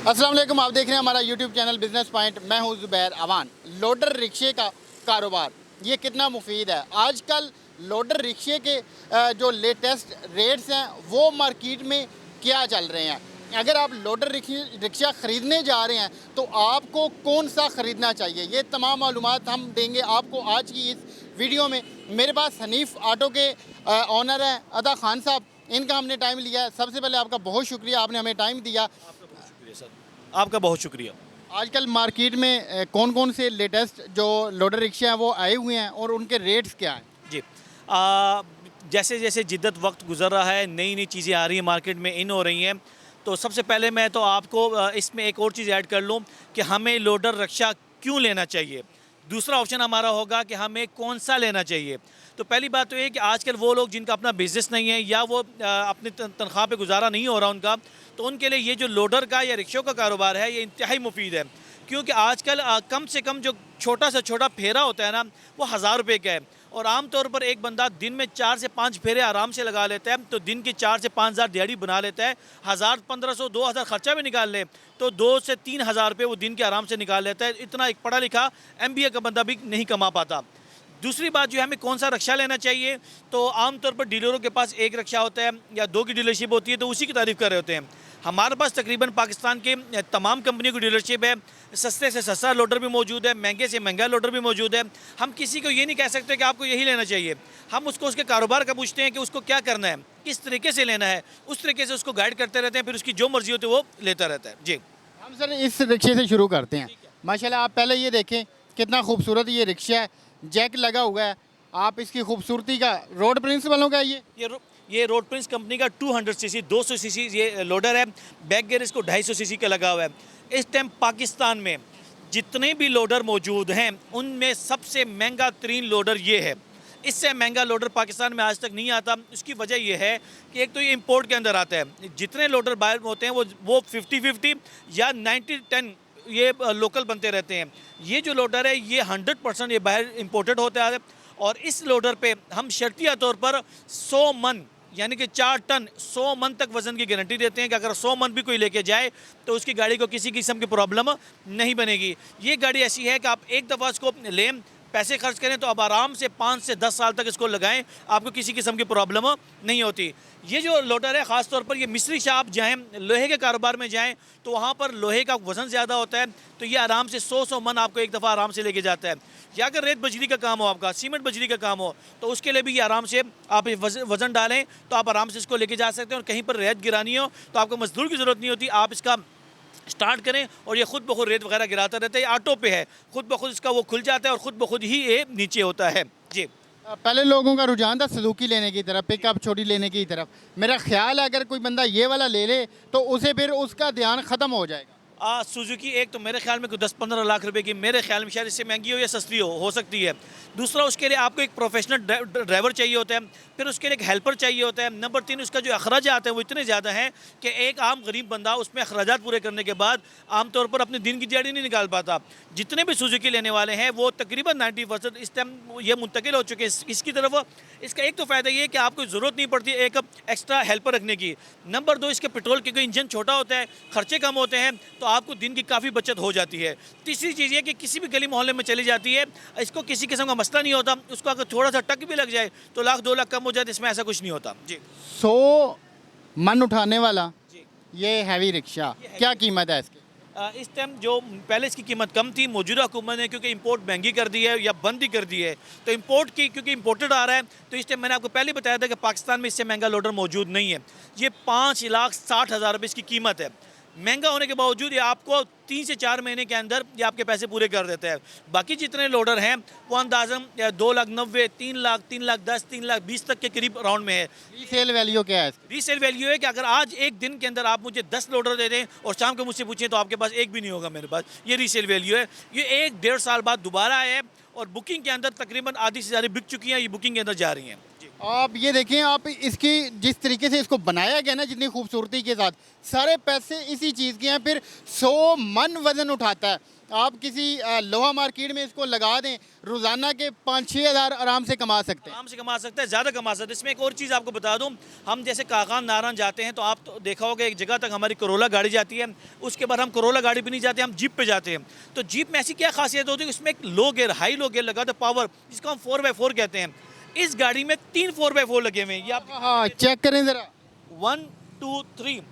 अस्सलाम वालेकुम, आप देख रहे हैं हमारा यूट्यूब चैनल बिज़नेस पॉइंट। मैं हूं ज़ुबैर अवान। लोडर रिक्शे का कारोबार ये कितना मुफीद है। आजकल लोडर रिक्शे के जो लेटेस्ट रेट्स हैं वो मार्केट में क्या चल रहे हैं। अगर आप लोडर रिक्शा ख़रीदने जा रहे हैं तो आपको कौन सा ख़रीदना चाहिए, ये तमाम मालूमात हम देंगे आपको आज की इस वीडियो में। मेरे पास हनीफ ऑटो के ऑनर हैं अदा खान साहब, इनका हमने टाइम लिया है। सबसे पहले आपका बहुत शुक्रिया, आपने हमें टाइम दिया। सर आपका बहुत शुक्रिया। आजकल मार्केट में कौन कौन से लेटेस्ट जो लोडर रिक्शा हैं वो आए हुए हैं और उनके रेट्स क्या हैं? जी जैसे जैसे जिद्दत वक्त गुजर रहा है, नई नई चीज़ें आ रही हैं मार्केट में, इन हो रही हैं। तो सबसे पहले मैं तो आपको इसमें एक और चीज़ ऐड कर लूँ कि हमें लोडर रिक्शा क्यों लेना चाहिए। दूसरा ऑप्शन हमारा होगा कि हमें कौन सा लेना चाहिए। तो पहली बात तो ये कि आजकल वो लोग जिनका अपना बिज़नेस नहीं है या वो अपनी तनख्वाह पे गुजारा नहीं हो रहा उनका, तो उनके लिए ये जो लोडर का या रिक्शों का कारोबार है ये इंतहाई मुफीद है। क्योंकि आजकल कम से कम जो छोटा से छोटा फेरा होता है ना, वो 1000 रुपये का है। और आम तौर पर एक बंदा दिन में 4 से 5 फेरे आराम से लगा लेता है, तो दिन के 4 से 5 हज़ार दिहाड़ी बना लेता है। 1000, 1500, 2000 खर्चा भी निकाल ले तो 2 से 3 हज़ार रुपये वो दिन के आराम से निकाल लेता है। इतना एक पढ़ा लिखा MBA का बंदा भी नहीं कमा पाता। दूसरी बात जो है, हमें कौन सा रिक्शा लेना चाहिए, तो आमतौर पर डीलरों के पास एक रिक्शा होता है या 2 की डीलरशिप होती है, तो उसी की तारीफ़ कर रहे होते हैं। हमारे पास तकरीबन पाकिस्तान के तमाम कंपनियों की डीलरशिप है। सस्ते से सस्ता लोडर भी मौजूद है, महंगे से महंगा लोडर भी मौजूद है। हम किसी को ये नहीं कह सकते कि आपको यही लेना चाहिए। हम उसको उसके कारोबार का पूछते हैं कि उसको क्या करना है, किस तरीके से लेना है, उस तरीके से उसको गाइड करते रहते हैं। फिर उसकी जो मर्जी होती है वो लेता रहता है। जी, हम सर इस रिक्शे से शुरू करते हैं। माशाल्लाह, आप पहले ये देखें कितना खूबसूरत ये रिक्शा है, जैक लगा हुआ है। आप इसकी खूबसूरती का रोड प्रिंस वालों का ये रोड प्रिंस कंपनी का 200 सीसी 200 सीसी ये लोडर है। बैक गियर इसको 250 सीसी का लगा हुआ है। इस टाइम पाकिस्तान में जितने भी लोडर मौजूद हैं उनमें सबसे महंगा तरीन लोडर ये है। इससे महंगा लोडर पाकिस्तान में आज तक नहीं आता। उसकी वजह यह है कि एक तो ये इंपोर्ट के अंदर आता है। जितने लोडर बाहर होते हैं वो 50-50 या 90-10 ये लोकल बनते रहते हैं। ये जो लोडर है ये 100% ये बाहर इंपोर्टेड होता है। और इस लोडर पे हम शर्तिया तौर पर 100 मन यानी कि 4 टन 100 मन तक वज़न की गारंटी देते हैं कि अगर 100 मन भी कोई लेके जाए तो उसकी गाड़ी को किसी किस्म की प्रॉब्लम नहीं बनेगी। ये गाड़ी ऐसी है कि आप एक दफ़ा इसको लें, पैसे खर्च करें तो अब आराम से 5 से 10 साल तक इसको लगाएं, आपको किसी किस्म की प्रॉब्लम नहीं होती। ये जो लोडर है ख़ास तौर पर ये मिस्री शॉप जाएं, लोहे के कारोबार में जाएं तो वहाँ पर लोहे का वज़न ज़्यादा होता है, तो ये आराम से 100 मन आपको एक दफ़ा आराम से लेके जाता है। या अगर रेत बजरी का काम हो, आपका सीमेंट बजरी का काम हो, तो उसके लिए भी ये आराम से आप वज़न डालें तो आप आराम से इसको लेके जा सकते हैं। और कहीं पर रेत गिरानी हो तो आपको मजदूर की ज़रूरत नहीं होती, आप इसका स्टार्ट करें और ये खुद ब खुद रेत वगैरह गिराता रहता है। ये ऑटो पे है, खुद ब खुद इसका वो खुल जाता है और खुद ब खुद ही ये नीचे होता है। जी, पहले लोगों का रुझान था सुजुकी लेने की तरफ, पिकअप छोटी लेने की तरफ। मेरा ख्याल है अगर कोई बंदा ये वाला ले ले तो उसे फिर उसका ध्यान ख़त्म हो जाएगा। सुजुकी एक तो मेरे ख्याल में कोई 10-15 लाख रुपए की, मेरे ख्याल में शायद इससे महंगी हो या सस्ती हो सकती है। दूसरा, उसके लिए आपको एक प्रोफेशनल ड्राइवर चाहिए होता है, फिर उसके लिए एक हेल्पर चाहिए होता है। नंबर 3, उसका जो अखराजात है वो इतने ज़्यादा हैं कि एक आम गरीब बंदा उसमें अखराजात पूरे करने के बाद आमतौर पर अपने दिन की दिहाड़ी नहीं निकाल पाता। जितने भी सुजुकी लेने वाले हैं वो तकरीबन 90% इस टाइम ये मुंतकिल हो चुके हैं इसकी तरफ। इसका एक तो फ़ायदा ये है कि आपको ज़रूरत नहीं पड़ती एक एक्स्ट्रा हेल्पर रखने की। नंबर 2, इसके पेट्रोल क्योंकि इंजन छोटा होता है, खर्चे कम होते हैं, तो आपको दिन की काफ़ी बचत हो जाती है। तीसरी चीज़ ये कि किसी भी गली मोहल्ले में चली जाती है, इसको किसी किस्म का मसला नहीं होता। उसको अगर थोड़ा सा टक भी लग जाए तो 1-2 लाख कम हो जाए, इसमें ऐसा कुछ नहीं होता। जी, 100 मन उठाने वाला जी, ये हैवी रिक्शा क्या कीमत है इसकी? इस टाइम जो पहले इसकी कीमत कम थी, मौजूदा हुकूमत ने क्योंकि इंपोर्ट महंगी कर दी है या बंद ही कर दी है, तो इंपोर्ट की क्योंकि इंपोर्टेड आ रहा है, तो इस टाइम मैंने आपको पहले बताया था कि पाकिस्तान में इससे महंगा लोडर मौजूद नहीं है। ये 5,60,000 रुपये इसकी कीमत है। महंगा होने के बावजूद ये आपको 3 से 4 महीने के अंदर ये आपके पैसे पूरे कर देता है। बाकी जितने लोडर हैं वो अंदाज़न 2,90,000, 3 लाख, 3,10,000, 3,20,000 तक के करीब राउंड में है। रीसेल वैल्यू क्या है इसकी? रीसेल वैल्यू है कि अगर आज एक दिन के अंदर आप मुझे 10 लोडर दे दें और शाम को मुझसे पूछें तो आपके पास एक भी नहीं होगा मेरे पास। ये रीसेल वैल्यू है। ये 1-1.5 साल बाद दोबारा आया है और बुकिंग के अंदर तकरीबन आधी से ज़्यादा बिक चुकी हैं, ये बुकिंग के अंदर जा रही हैं। जी, आप ये देखें, आप इसकी जिस तरीके से इसको बनाया गया ना, जितनी खूबसूरती के साथ, सारे पैसे इसी चीज़ के हैं। फिर 100 मन वज़न उठाता है। आप किसी लोहा मार्केट में इसको लगा दें, रोज़ाना के 5-6 हज़ार आराम से कमा सकते हैं। आराम से कमा सकते हैं, ज़्यादा कमा सकते हैं। इसमें एक और चीज़ आपको बता दूं, हम जैसे काकान नारायण जाते हैं तो आप तो देखा होगा एक जगह तक हमारी करोला गाड़ी जाती है, उसके बाद हम करोला गाड़ी भी नहीं जाते, हम जीप पे जाते हैं। तो जीप में ऐसी क्या खासियत होती है, उसमें एक लो गियर, हाई लो गियर लगा होता है, पावर, जिसको हम 4x4 कहते हैं। इस गाड़ी में 3 4x4 लगे हुए हैं, ये आप हाँ, चेक करें ज़रा। 1 2 3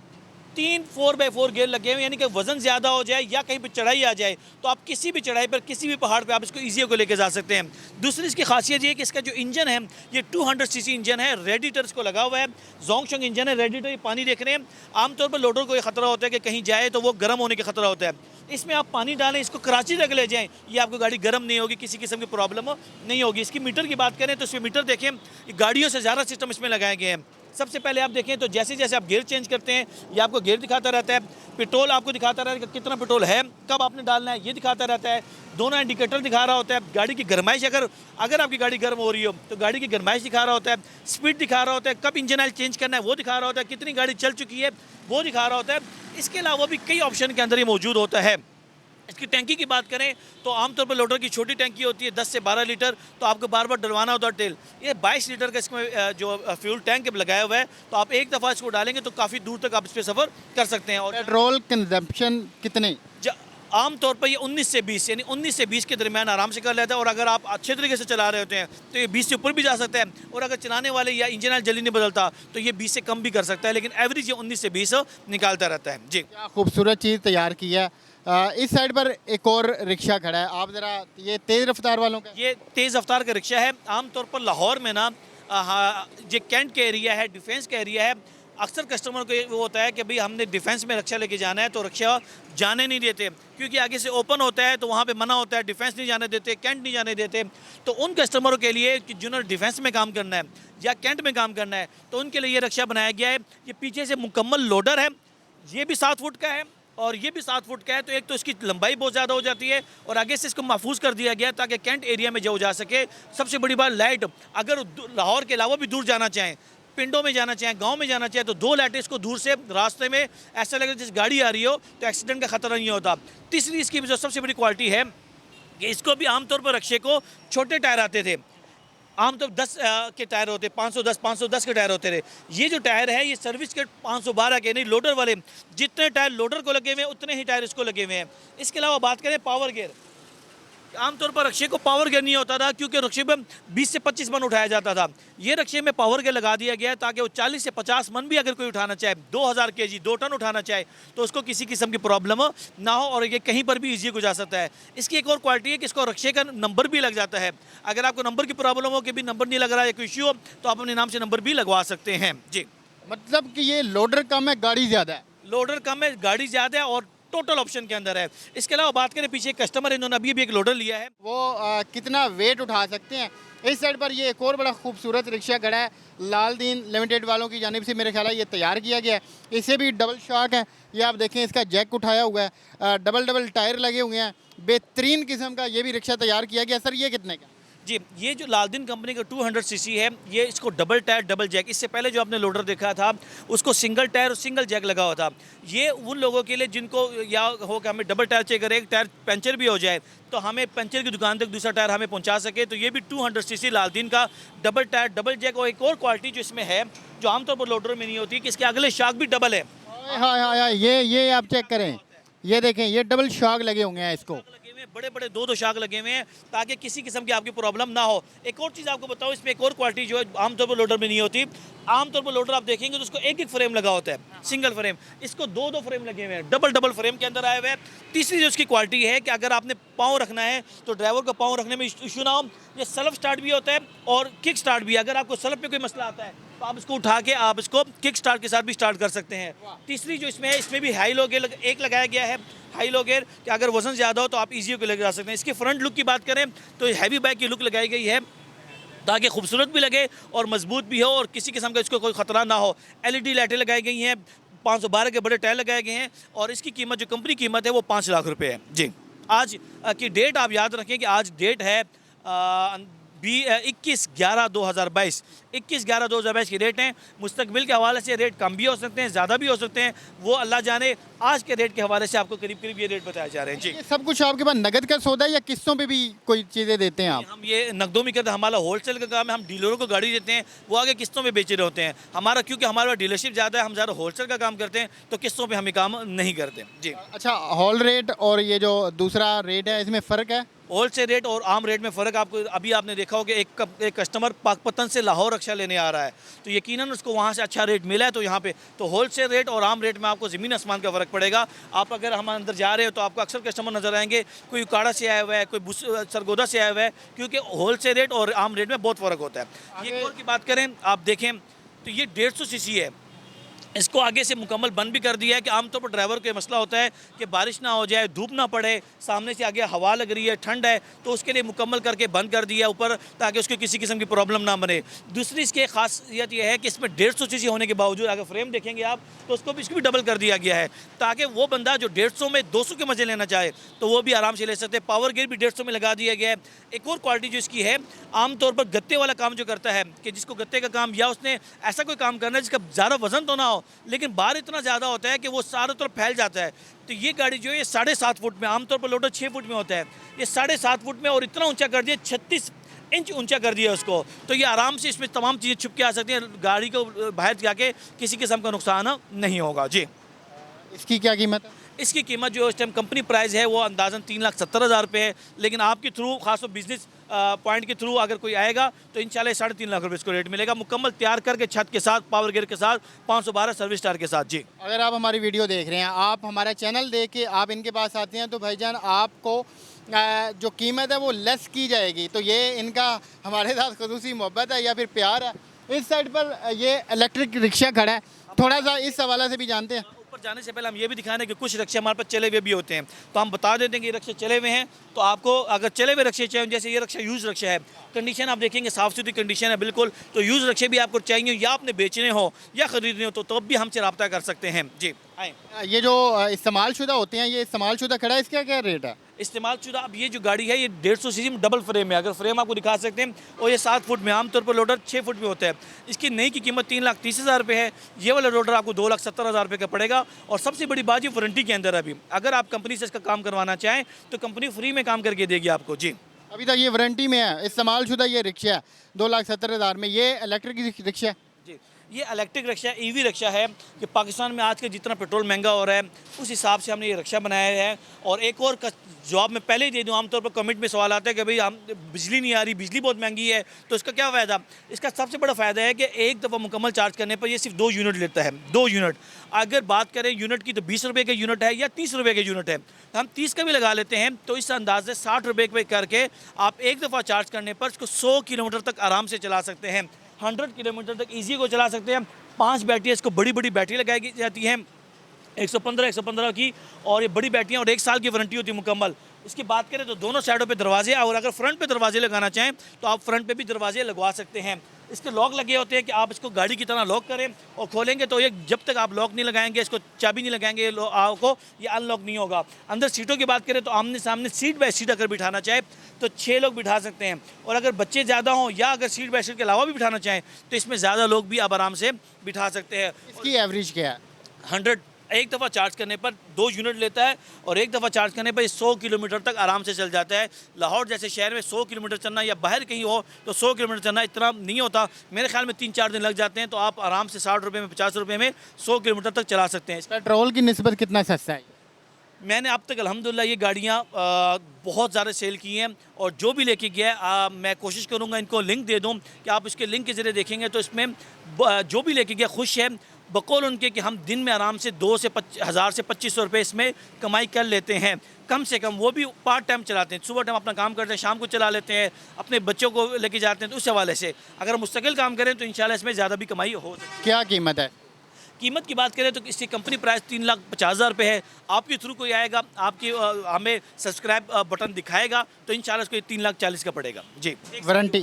3 4x4 गियर लगे हुए हैं, यानी कि वजन ज़्यादा हो जाए या कहीं पे चढ़ाई आ जाए तो आप किसी भी चढ़ाई पर, किसी भी पहाड़ पे आप इसको ईजी को लेके जा सकते हैं। दूसरी इसकी खासियत ये है कि इसका जो इंजन है, ये 200 सीसी इंजन है, रेडिएटर इसको लगा हुआ है, जोंगशंग इंजन है, रेडिएटर। ये पानी देख रहे हैं, आमतौर पर लोडर को ये खतरा होता है कि कहीं जाए तो वो गर्म होने का खतरा होता है। इसमें आप पानी डालें, इसको कराची तक ले जाएं, ये आपको गाड़ी गर्म नहीं होगी, किसी किस्म की प्रॉब्लम नहीं होगी। इसकी मीटर की बात करें तो इसमें मीटर देखें, गाड़ियों से ज़्यादा सिस्टम इसमें लगाए गए हैं। सबसे पहले आप देखें तो जैसे जैसे आप गियर चेंज करते हैं, ये आपको गियर दिखाता रहता है, पेट्रोल आपको दिखाता रहता है कि कितना पेट्रोल है, कब आपने डालना है, ये दिखाता रहता है। दोनों इंडिकेटर दिखा रहा होता है। गाड़ी की गर्माइश, अगर आपकी गाड़ी गर्म हो रही हो तो गाड़ी की गर्माइश दिखा रहा होता है, स्पीड दिखा रहा होता है, कब इंजन ऑयल चेंज करना है वो दिखा रहा होता है, कितनी गाड़ी चल चुकी है वो दिखा रहा होता है। इसके अलावा भी कई ऑप्शन के अंदर ये मौजूद होता है। इसकी टैंकी की बात करें तो आमतौर पर लोडर की छोटी टैंकी होती है 10 से 12 लीटर, तो आपको बार बार डलवाना होता है तेल। ये 22 लीटर का इसमें जो फ्यूल टैंक लगाया हुआ है, तो आप एक दफ़ा इसको डालेंगे तो काफ़ी दूर तक आप इस पर सफ़र कर सकते हैं। और पेट्रोल कंजम्पशन कितने? आमतौर पर ये 19 से 20, यानी 19 से 20 के दरमियान आराम से कर लेता है। और अगर आप अच्छे तरीके से चला रहे होते हैं तो ये 20 से ऊपर भी जा सकता है, और अगर चलाने वाले या इंजन ऑयल जल्दी नहीं बदलता तो ये 20 से कम भी कर सकता है, लेकिन एवरेज ये 19 से 20 निकालता रहता है। जी, क्या खूबसूरत चीज़ तैयार की है। इस साइड पर एक और रिक्शा खड़ा है, आप ज़रा, ये तेज़ रफ्तार वालों का? ये तेज़ रफ्तार का रिक्शा है। आमतौर पर लाहौर में ना ये कैंट का एरिया है, डिफेंस का एरिया है, अक्सर कस्टमर को ये वो होता है कि भाई हमने डिफेंस में रिक्शा लेके जाना है, तो रिक्शा जाने नहीं देते क्योंकि आगे से ओपन होता है, तो वहाँ पे मना होता है, डिफेंस नहीं जाने देते, कैंट नहीं जाने देते। तो उन कस्टमरों के लिए कि जिन्होंने डिफेंस में काम करना है या कैंट में काम करना है, तो उनके लिए ये रिक्शा बनाया गया है। ये पीछे से मुकम्मल लोडर है, ये भी 7 फुट का है और ये भी 7 फुट का है। तो एक तो इसकी लंबाई बहुत ज़्यादा हो जाती है और आगे से इसको महफूज कर दिया गया ताकि कैंट एरिया में जो जा सके। सबसे बड़ी बात, लाइट, अगर लाहौर के अलावा भी दूर जाना चाहें, पिंडों में जाना चाहें, गांव में जाना चाहें, तो 2 लाइटें इसको दूर से रास्ते में ऐसा लगे जैसे गाड़ी आ रही हो, तो एक्सीडेंट का खतरा नहीं होता। तीसरी इसकी जो सबसे बड़ी क्वालिटी है कि इसको भी आमतौर पर रिक्शे को छोटे टायर आते थे, आमतौर 10 के टायर होते, 510 के टायर होते रहे। ये जो टायर है ये सर्विस के 512 के, नहीं लोडर वाले, जितने टायर लोडर को लगे हुए हैं उतने ही टायर इसको लगे हुए हैं। इसके अलावा बात करें पावर गियर, आमतौर पर रक्शे को पावर गियर नहीं होता था क्योंकि रक्शे में 20 से 25 मन उठाया जाता था। ये रक्शे में पावर गियर लगा दिया गया है ताकि वो 40 से 50 मन भी अगर कोई उठाना चाहे, 2000 केजी 2 टन उठाना चाहे, तो उसको किसी किस्म की प्रॉब्लम ना हो और ये कहीं पर भी ईजी हो जा सकता है। इसकी एक और क्वालिटी है कि इसको रक्शे का नंबर भी लग जाता है। अगर आपको नंबर की प्रॉब्लम हो कि भी नंबर नहीं लग रहा है, कोई इश्यू हो, तो आप अपने नाम से नंबर भी लगवा सकते हैं। जी, मतलब कि ये लोडर कम है, गाड़ी ज़्यादा है। लोडर कम है, गाड़ी ज़्यादा है और टोटल ऑप्शन के अंदर है। इसके अलावा बात करें, पीछे कस्टमर है, इन्होंने अभी भी एक लोडर लिया है, वो कितना वेट उठा सकते हैं। इस साइड पर ये एक और बड़ा खूबसूरत रिक्शा खड़ा है, लालदीन लिमिटेड वालों की जानिब से मेरे ख्याल है ये तैयार किया गया है। इसे भी डबल शॉक है, ये आप देखें, इसका जैक उठाया हुआ है, डबल टायर लगे हुए हैं, बेहतरीन किस्म का ये भी रिक्शा तैयार किया गया। सर, ये कितने का? जी, ये जो लालदीन कंपनी का 200 सीसी है, ये इसको डबल टायर डबल जैक, इससे पहले जो आपने लोडर देखा था उसको सिंगल टायर और सिंगल जैक लगा हुआ था। ये उन लोगों के लिए जिनको या हो कि हमें डबल टायर चाहिए, अगर एक टायर पंचर भी हो जाए तो हमें पंचर की दुकान तक दूसरा टायर हमें पहुंचा सके, तो ये भी 200 सीसी लालदीन का डबल टायर डबल जैक। और एक और क्वालिटी जो इसमें है जो आमतौर पर लोडर में नहीं होती, कि इसके अगले शाक भी डबल है। हाँ हाँ हाँ, ये आप चेक करें, ये देखें, ये डबल शॉक लगे होंगे हैं इसको, बड़े बड़े 2 शाक लगे हुए हैं ताकि किसी किस्म की आपकी प्रॉब्लम ना हो। एक और चीज़ आपको बताओ, इसमें एक और क्वालिटी जो है आमतौर पर लोडर में नहीं होती। आमतौर पर लोडर आप देखेंगे तो उसको एक फ्रेम लगा होता है, सिंगल फ्रेम। इसको 2 फ्रेम लगे हुए हैं, डबल फ्रेम के अंदर आए हुए हैं। तीसरी जो उसकी क्वालिटी है कि अगर आपने पाँव रखना है तो ड्राइवर का पाँव रखने में इशू ना हो। ये सेल्फ स्टार्ट भी होता है और किक स्टार्ट भी। अगर आपको सेल्फ पे कोई मसला आता है तो आप इसको उठा के आप इसको किक स्टार्ट के साथ भी स्टार्ट कर सकते हैं। तीसरी जो इसमें है, इसमें भी हाई लो गियर एक लगाया गया है, हाई लो गियर, कि अगर वजन ज़्यादा हो तो आप इजी को लेकर जा सकते हैं। इसकी फ्रंट लुक की बात करें तो हैवी बाइक की लुक लगाई गई है ताकि खूबसूरत भी लगे और मजबूत भी हो और किसी किस्म का इसको कोई ख़तरा ना हो। LED लाइटें लगाई गई हैं, 512 के बड़े टायर लगाए गए हैं और इसकी कीमत, जो कंपनी कीमत है, वो 5 लाख रुपए है। जी, आज की डेट आप याद रखें कि आज डेट है 21/11/2022 21/11/2022 के रेट हैं। मुस्तकबिल के हवाले से रेट कम भी हो सकते हैं, ज़्यादा भी हो सकते हैं, वो अल्लाह जाने। आज के रेट के हवाले से आपको करीब करीब ये रेट बताए जा रहे हैं। जी, ये सब कुछ आपके पास नगद का सौदा है या किस्तों पे भी कोई चीज़ें देते हैं आप? हम ये नकदों में करते हैं, हमारा होलसेल का काम है। हम डीलरों को गाड़ी देते हैं, वो आगे किस्तों में बेच रहे होते हैं। हमारा क्योंकि हमारे पास डीलरशिप ज़्यादा है, हम ज़्यादा होलसेल का काम करते हैं, तो किस्तों पे हम ये काम नहीं करते। जी, अच्छा, हॉल रेट और ये जो दूसरा रेट है इसमें फ़र्क है? होलसेल रेट और आम रेट में फ़र्क आपको अभी आपने देखा हो कि एक कस्टमर पाकपतन से लाहौर रक्षा लेने आ रहा है, तो यकीनन उसको वहाँ से अच्छा रेट मिला है। तो यहाँ पे तो होलसेल रेट और आम रेट में आपको ज़मीन आसमान का फ़र्क पड़ेगा। आप अगर हम अंदर जा रहे हो तो आपको अक्सर कस्टमर नज़र आएंगे, कोई उकाड़ा से आया हुआ है, कोई सरगोदा से आया हुआ है, क्योंकि होलसेल रेट और आम रेट में बहुत फ़र्क होता है। ये और की बात करें, आप देखें तो ये 150 सीसी है। इसको आगे से मुकम्मल बंद भी कर दिया है कि आमतौर पर ड्राइवर का मसला होता है कि बारिश ना हो जाए, धूप ना पड़े, सामने से आगे हवा लग रही है, ठंड है, तो उसके लिए मुकम्मल करके बंद कर दिया ऊपर, ताकि उसको किसी किस्म की प्रॉब्लम ना बने। दूसरी इसकी खासियत यह है कि इसमें 150 सीसी होने के बावजूद अगर फ्रेम देखेंगे आप तो उसको भी इसको भी डबल कर दिया गया है, ताकि वो बंदा जो 150 में 200 के मज़े लेना चाहे तो वो भी आराम से ले सकते हैं। पावर गेयर भी 150 में लगा दिया गया है। एक और क्वालिटी जो इसकी है, आमतौर पर गत्ते वाला काम जो करता है कि जिसको गत्ते का काम या उसने ऐसा कोई काम करना है जिसका ज़्यादा वजन तो ना हो लेकिन बाहर इतना ज़्यादा होता है कि वो चारों तरफ फैल जाता है, तो ये गाड़ी जो है ये 7.5 फुट में, आमतौर पर लोडर 6 फुट में होता है, ये 7.5 फुट में और इतना ऊंचा कर दिया, 36 इंच ऊंचा कर दिया उसको, तो ये आराम से इसमें तमाम चीज़ें छुप के आ सकती हैं, गाड़ी को बाहर जाके किसी किस्म का नुकसान नहीं होगा। जी, इसकी क्या कीमत है? इसकी कीमत जो इस टाइम कंपनी प्राइस है वो अंदाज़न 3,70,000 रुपये है, लेकिन आपके थ्रू खासतौर बिजनेस पॉइंट के थ्रू अगर कोई आएगा तो इंशाल्लाह 3.5 लाख रुपये इसको रेट मिलेगा, मुकम्मल तैयार करके छत के साथ, पावर गेयर के साथ, 512 सर्विस स्टार के साथ। जी, अगर आप हमारी वीडियो देख रहे हैं, आप हमारा चैनल देख के आप इनके पास आते हैं तो भाईजान आपको जो कीमत है वो लेस की जाएगी। तो ये इनका हमारे साथ खुसूसी मोहब्बत है या फिर प्यार है। इस साइड पर ये इलेक्ट्रिक रिक्शा खड़ा है, थोड़ा सा इस हवाले से भी जानते हैं। ऊपर जाने से पहले हम ये भी दिखा रहे हैं कि कुछ रिक्शे हमारे पास चले हुए भी होते हैं, तो हम बता देते हैं कि ये रिक्शे चले हुए हैं। तो आपको अगर चले हुए रिक्शे चाहिए, जैसे ये रिक्शा यूज़ रिक्शा है, कंडीशन आप देखेंगे साफ़ सुथरी कंडीशन है बिल्कुल, तो यूज़ रिक्शे भी आपको चाहिए या आपने बेचने हो या ख़रीदने हो तो भी हमसे रब्ता कर सकते हैं। जी, आए। ये जो इस्तेमाल शुदा होते हैं, ये इस्तेमाल शुदा खड़ा है, इसका क्या रेट है? इस्तेमाल शुदा अब ये जो गाड़ी है ये 150 सीसी में डबल फ्रेम है, अगर फ्रेम आपको दिखा सकते हैं, और ये 7 फुट में, आमतौर पर लोडर 6 फुट में होता है। इसकी नई की कीमत 3,30,000 रुपये है, ये वाला लोडर आपको 2,70,000 रुपये का पड़ेगा। और सबसे बड़ी बात ये वारंटी के अंदर अभी अगर आप कंपनी से इसका काम करवाना चाहें तो कंपनी फ्री में काम करके देगी आपको। जी, अभी तक ये वारंटी में है, इस्तेमाल शुदा ये रिक्शा है 2,70,000 में। ये इलेक्ट्रिक रिक्शा है। जी, ये इलेक्ट्रिक रिक्शा ईवी रिक्शा है कि पाकिस्तान में आज के जितना पेट्रोल महंगा हो रहा है उस हिसाब से हमने ये रिक्शा बनाया है। और एक और जवाब मैं पहले ही दे दूँ, आमतौर पर कमेंट में सवाल आता है कि भाई हम बिजली नहीं आ रही, बिजली बहुत महंगी है, तो इसका क्या फ़ायदा? इसका सबसे बड़ा फ़ायदा है कि एक दफ़ा मुकम्मल चार्ज करने पर ये सिर्फ 2 यूनिट लेता है, 2 यूनिट। अगर बात करें यूनिट की तो 20 रुपये का यूनिट है या 30 रुपये का यूनिट है, तो हम 30 का भी लगा लेते हैं, तो इस अंदाज से 60 रुपये पे करके आप एक दफ़ा चार्ज करने पर इसको 100 किलोमीटर तक आराम से चला सकते हैं, 100 किलोमीटर तक ईजी को चला सकते हैं। 5 बैटरी, इसको बड़ी बड़ी बैटरी लगाई जाती है 115 की, और ये बड़ी बैटरियाँ और 1 साल की वारंटी होती है मुकम्मल। इसकी बात करें तो दोनों साइडों पे दरवाजे, और अगर फ्रंट पे दरवाजे लगाना चाहें तो आप फ्रंट पे भी दरवाजे लगवा सकते हैं। इसके लॉक लगे होते हैं कि आप इसको गाड़ी की तरह लॉक करें और खोलेंगे तो ये जब तक आप लॉक नहीं लगाएंगे, इसको चाबी नहीं लगाएंगे आपको, ये अनलॉक नहीं होगा। अंदर सीटों की बात करें तो आमने सामने सीट बाय सीट अगर बिठाना चाहे तो 6 लोग बिठा सकते हैं, और अगर बच्चे ज़्यादा हों या अगर सीट बाय सीट के अलावा भी बिठाना चाहें तो इसमें ज़्यादा लोग भी आप आराम से बिठा सकते हैं। इसकी एवरेज क्या है? 100 एक दफ़ा चार्ज करने पर 2 यूनिट लेता है, और एक दफ़ा चार्ज करने पर 100 किलोमीटर तक आराम से चल जाता है। लाहौर जैसे शहर में 100 किलोमीटर चलना या बाहर कहीं हो तो 100 किलोमीटर चलना इतना नहीं होता, मेरे ख्याल में 3-4 दिन लग जाते हैं, तो आप आराम से 60 रुपये में, 50 रुपये में 100 किलोमीटर तक चला सकते हैं। पेट्रोल की निस्बत कितना सस्ता है? मैंने अब तक अल्हम्दुलिल्लाह ये गाड़ियाँ बहुत ज़्यादा सेल की हैं, और जो भी लेके गया है मैं कोशिश करूँगा इनको लिंक दे दूँ कि आप इसके लिंक के ज़रिए देखेंगे तो इसमें जो भी लेके गया खुश है, बकौल उनके कि हम दिन में आराम से 2,000 से 2,500 रुपये इसमें कमाई कर लेते हैं कम से कम। वो भी पार्ट टाइम चलाते हैं, सुबह टाइम अपना काम करते हैं, शाम को चला लेते हैं, अपने बच्चों को लेके जाते हैं, तो उस हवाले से अगर मुस्तकिल काम करें तो इंशाल्लाह इसमें ज़्यादा भी कमाई हो सकती है। क्या कीमत है? कीमत की बात करें तो इसकी कंपनी प्राइस 3,50,000 रुपये है। आपके थ्रू कोई आएगा, आपकी हमें सब्सक्राइब बटन दिखाएगा तो इंशाल्लाह इसको 3,40,000 का पड़ेगा। जी, वारंटी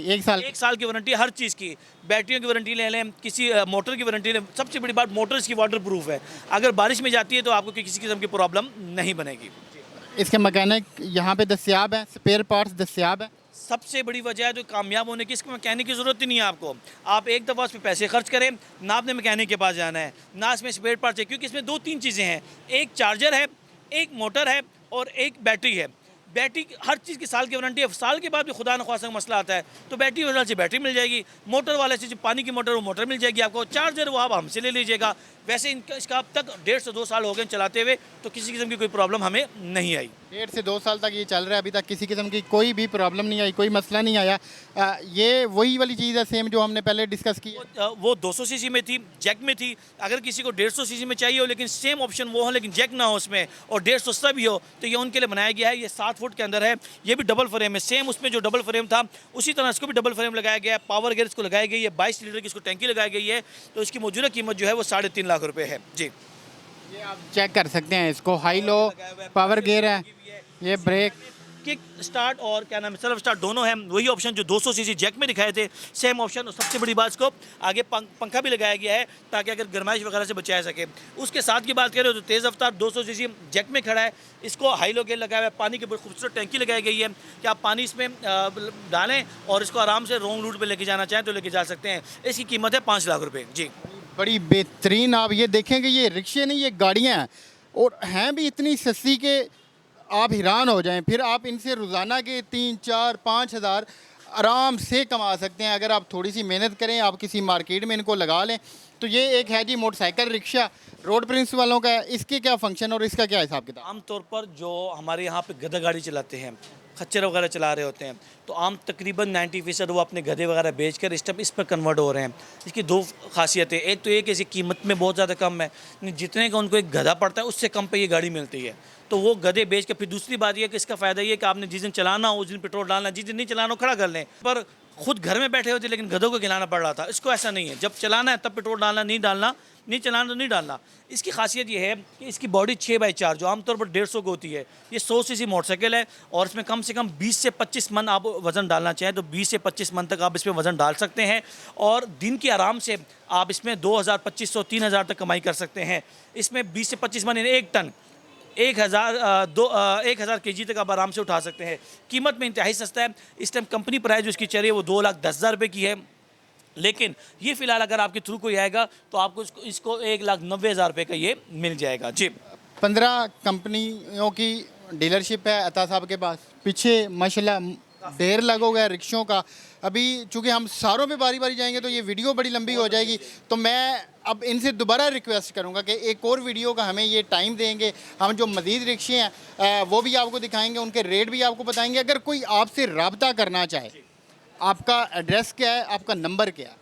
1 साल? 1 साल की वारंटी, हर चीज़ की, बैटरियों की वारंटी ले लें, किसी मोटर की वारंटी लें। सबसे बड़ी बात मोटर इसकी वाटर प्रूफ है, अगर बारिश में जाती है तो आपको किसी किस्म की प्रॉब्लम नहीं बनेगी। इसके मैकेनिक यहाँ पे दस्याब है, स्पेयर पार्ट्स दस्याब है? सबसे बड़ी वजह है जो कामयाब होने की, इसको मैकेनिक की ज़रूरत ही नहीं है आपको। आप एक दफ़ा उस पर पैसे खर्च करें, ना आपने मैकेनिक के पास जाना है, ना इसमें स्पेयर पार्ट्स है, क्योंकि इसमें 2-3 चीज़ें हैं। एक चार्जर है, एक मोटर है और एक बैटरी है। बैटरी हर चीज़ की साल की वारंटी है। साल के बाद भी खुदा न ख्वास्ता मसला आता है तो बैटरी वजह से बैटरी मिल जाएगी, मोटर वाले से जो पानी की मोटर वो मोटर मिल जाएगी आपको, चार्जर वो आप हमसे ले लीजिएगा। वैसे इसका अब तक 1.5 से 2 साल हो गए चलाते हुए, तो किसी किस्म की कोई प्रॉब्लम हमें नहीं आई। 1.5 से 2 साल तक ये चल रहा है, अभी तक किसी किस्म की कोई भी प्रॉब्लम नहीं आई, कोई मसला नहीं आया। ये वही वाली चीज़ है सेम जो हमने पहले डिस्कस की है। वो 200 सीसी में थी, जैक में थी। अगर किसी को 150 सीसी में चाहिए हो लेकिन सेम ऑप्शन वो हो लेकिन जैक ना हो उसमें, और 150 सस्ता भी हो, तो ये उनके लिए बनाया गया है। ये 7 फुट के अंदर है, ये भी डबल फ्रेम है। सेम उसमें जो डबल फ्रेम था उसी तरह इसको भी डबल फ्रेम लगाया गया है। पावर गेयर इसको लगाई गई है, 22 लीटर की इसको टैंकी लगाई गई है। तो इसकी मौजूदा कीमत जो है वो 3.5 लाख रुपये है जी। ये आप चेक कर सकते हैं इसको, हाई लो पावर गियर है, ये ब्रेक, किक स्टार्ट और क्या नाम है सेल्फ स्टार्ट दोनों है। वही ऑप्शन जो 200 सीसी जैक में दिखाए थे, सेम ऑप्शन। और सबसे बड़ी बात, इसको आगे पंखा भी लगाया गया है ताकि अगर गर्माइश वगैरह से बचाया सके। उसके साथ की बात करें तो तेज़ रफ्तार 200 सीसी जैक में खड़ा है, इसको हाई लो गेयर लगाया हुआ है, पानी की खूबसूरत टैंकी लगाई गई है कि आप पानी इसमें डालें और इसको आराम से लॉन्ग रूट पर लेके जाना चाहें तो लेके जा सकते हैं। इसकी कीमत है 5 लाख रुपये जी। बड़ी बेहतरीन। आप ये देखेंगे ये रिक्शे नहीं, ये गाड़ियाँ हैं, और हैं भी इतनी सस्ती के आप हैरान हो जाएं। फिर आप इनसे रोज़ाना के 3, 4, 5 हज़ार आराम से कमा सकते हैं अगर आप थोड़ी सी मेहनत करें। आप किसी मार्केट में इनको लगा लें। तो ये एक है जी मोटरसाइकिल रिक्शा, रोड प्रिंस वालों का है। इसके क्या फंक्शन और इसका क्या हिसाब किताब? आमतौर पर जो हमारे यहाँ पे गधा गाड़ी चलाते हैं, खच्चर वगैरह चला रहे होते हैं, तो आम तकरीबन 90% वो अपने गधे वगैरह बेचकर इस पर कन्वर्ट हो रहे हैं। इसकी 2 खासियतें, एक तो ये कि इसकी कीमत में बहुत ज़्यादा कम है, जितने का उनको एक गधा पड़ता है उससे कम पे ये गाड़ी मिलती है, तो वो गधे बेच के। फिर दूसरी बात ये कि इसका फ़ायदा ये कि आपने जिस दिन चलाना हो उस दिन पेट्रोल डालना, जिस दिन नहीं चलाना हो खड़ा कर लें। पर खुद घर में बैठे होते लेकिन गधों को खिलाना पड़ रहा था। इसको ऐसा नहीं है, जब चलाना है तब पेट्रोल डालना, नहीं डालना, नहीं चलाना तो नहीं डालना। इसकी खासियत ये है कि इसकी बॉडी 6x4 जो आमतौर पर 150 की होती है, ये 100 सीसी मोटरसाइकिल है और इसमें कम से कम 20 से 25 मन आप वज़न डालना चाहें तो 20 से 25 मन तक आप इसमें वज़न डाल सकते हैं। और दिन के आराम से आप इसमें 2000, 2500, 3000 तक कमाई कर सकते हैं। इसमें 20 से 25 मन यानी 1 टन 1000 केजी तक आप आराम से उठा सकते हैं। कीमत में इंतहाई सस्ता है। इस टाइम कंपनी प्राइस जो इसकी चल रही है वो 2,10,000 रुपये की है, लेकिन ये फ़िलहाल अगर आपके थ्रू कोई आएगा तो आपको इसको 1,90,000 रुपये का ये मिल जाएगा जी। 15 कंपनियों की डीलरशिप है अता साहब के पास। पीछे माशाल्लाह ढेर लगा हुआ है रिक्शों का। अभी चूँकि हम सारों पे बारी बारी जाएंगे तो ये वीडियो बड़ी लंबी हो जाएगी, तो मैं अब इनसे दोबारा रिक्वेस्ट करूंगा कि एक और वीडियो का हमें ये टाइम देंगे। हम जो मज़ीद रिक्शे हैं वो भी आपको दिखाएंगे, उनके रेट भी आपको बताएंगे। अगर कोई आपसे रब्ता करना चाहे, आपका एड्रेस क्या है, आपका नंबर क्या है?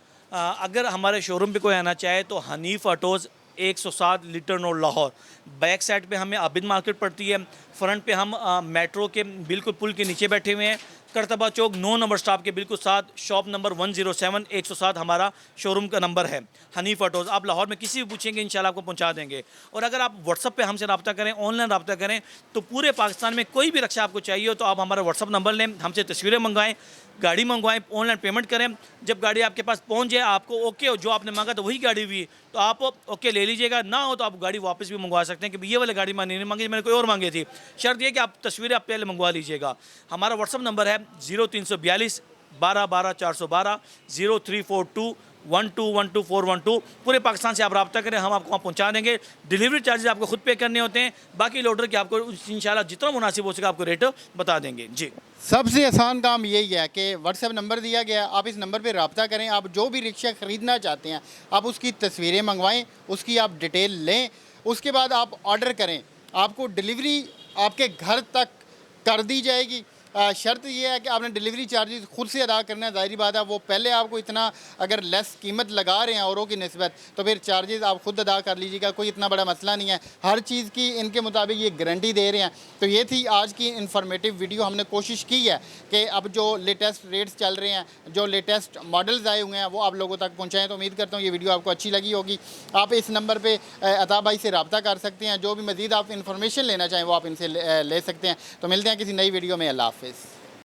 अगर हमारे शोरूम पे कोई आना चाहे तो Hanif autos 107 Lytton road Lahore. Back side पे हमें आबिद मार्केट पड़ती है, फ्रंट पे हम मेट्रो के बिल्कुल पुल के नीचे बैठे हुए हैं। करतबा चौक 9 नंबर स्टॉप के बिल्कुल साथ, शॉप नंबर 107 107 हमारा शोरूम का नंबर है। हनीफ ऑटोज़, आप लाहौर में किसी भी पूछेंगे इंशाल्लाह आपको पहुंचा देंगे। और अगर आप व्हाट्सअप पे हमसे रब्ता करें, ऑनलाइन रब्ता करें, तो पूरे पाकिस्तान में कोई भी रिक्शा आपको चाहिए हो तो आप हमारा व्हाट्सअप नंबर लें, हमसे तस्वीरें मंगवाएं, गाड़ी मंगवाएं, ऑनलाइन पेमेंट करें। जब गाड़ी आपके पास पहुंच जाए, आपको ओके हो, जो आपने मांगा तो वही गाड़ी हुई, तो आप ओके ले लीजिएगा। ना हो तो आप गाड़ी वापस भी मंगवा सकते हैं कि ये वाली गाड़ी मैंने नहीं मांगी, मैंने कोई और मांगी थी। शर्त यह कि आप तस्वीरें आप पहले मंगवा लीजिएगा। हमारा व्हाट्सअप नंबर है 0342 12 12 412, 0342 1212 पूरे पाकिस्तान से आप रब्ता करें, हम आपको वहाँ पहुँचा देंगे। डिलीवरी चार्जेस आपको खुद पे करने होते हैं, बाकी लोडर के आपको इंशाल्लाह जितना मुनासिब हो सके आपको रेट बता देंगे जी। सबसे आसान काम यही है कि व्हाट्सएप नंबर दिया गया है, आप इस नंबर पे रब्ता करें। आप जो भी रिक्शा ख़रीदना चाहते हैं आप उसकी तस्वीरें मंगवाएं, उसकी आप डिटेल लें, उसके बाद आप ऑर्डर करें, आपको डिलीवरी आपके घर तक कर दी जाएगी। शर्त ये है कि आपने डिलीवरी चार्जेस खुद से अदा करना है। ज़ाहिर बात है वो पहले आपको इतना अगर लेस कीमत लगा रहे हैं औरों की निस्बत, तो फिर चार्जेस आप खुद अदा कर लीजिएगा, कोई इतना बड़ा मसला नहीं है। हर चीज़ की इनके मुताबिक ये गारंटी दे रहे हैं। तो ये थी आज की इन्फॉर्मेटिव वीडियो। हमने कोशिश की है कि अब जो लेटेस्ट रेट्स चल रहे हैं, जो लेटेस्ट मॉडल्स आए हुए हैं, वो आप लोगों तक पहुँचाएँ। तो उम्मीद करता हूँ ये वीडियो आपको अच्छी लगी होगी। आप इस नंबर पर अता भाई से रब्ता कर सकते हैं, जो भी मज़ीद आप इन्फॉर्मेशन लेना चाहें वो आप इनसे ले सकते हैं। तो मिलते हैं किसी नई वीडियो में। अल्लाह हाफ़िज़।